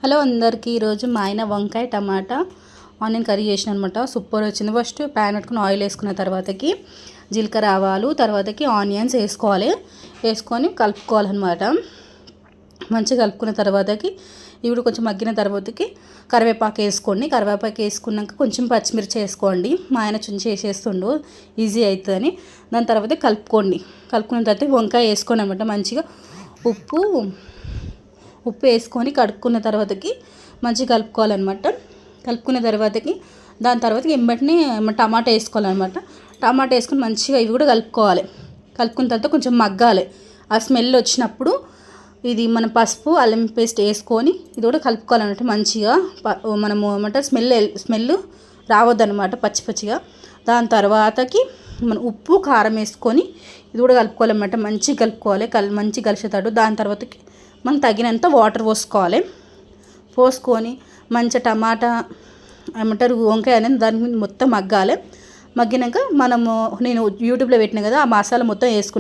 Hello అందరికీ ఈరోజు మా ఆయన వంకాయ టమాటా ఆనియన్ కర్రీ చేసిన అనమాట. సూపర్ వచ్చింది. ఫస్ట్ ప్యాన్ పెట్టుకుని ఆయిల్ వేసుకున్న తర్వాతకి జీలకర్ర ఆవాలు తర్వాతకి ఆనియన్స్ వేసుకొని కలుపుకోవాలన్నమాట. మంచిగా కలుపుకున్న తర్వాతకి ఇవి కొంచెం మగ్గిన తర్వాతకి కరివేపాకు వేసుకోండి. కరివేపాకు వేసుకున్నాక కొంచెం పచ్చిమిర్చి వేసుకోండి. మా ఆయన చుంచి వేసేస్తుండు ఈజీ అవుతుందని. దాని తర్వాత కలుపుకున్న తర్వాత వంకాయ వేసుకోండి అనమాట. మంచిగా ఉప్పు వేసుకొని కడుక్కున్న తర్వాతకి మంచిగా కలుపుకోవాలన్నమాట. కలుపుకున్న తర్వాతకి దాని తర్వాతకి ఎంబటిని టమాటా వేసుకోవాలన్నమాట. టమాటా వేసుకొని మంచిగా ఇవి కూడా కలుపుకున్న తర్వాత కొంచెం మగ్గాలి. ఆ స్మెల్ వచ్చినప్పుడు ఇది మన పసుపు అల్లం పేస్ట్ వేసుకొని ఇది కూడా కలుపుకోవాలన్నమాట. మంచిగా మనము ఏమంటారు స్మెల్ రావద్దనమాట పచ్చిగా. దాని తర్వాతకి మనం ఉప్పు కారం వేసుకొని ఇది కూడా కలుపుకోవాలన్నమాట. మంచిగా కలుపుకోవాలి. మంచిగా కలిసేటట్టు. దాని తర్వాతకి మనం తగినంత వాటర్ పోసుకొని మంచిగా టమాటా ఏమంటారు వంకాయ అనేది దాని మీద మొత్తం మగ్గాలి. మగ్గినాక నేను యూట్యూబ్లో పెట్టిన కదా ఆ మసాలా మొత్తం వేసుకున్నాను.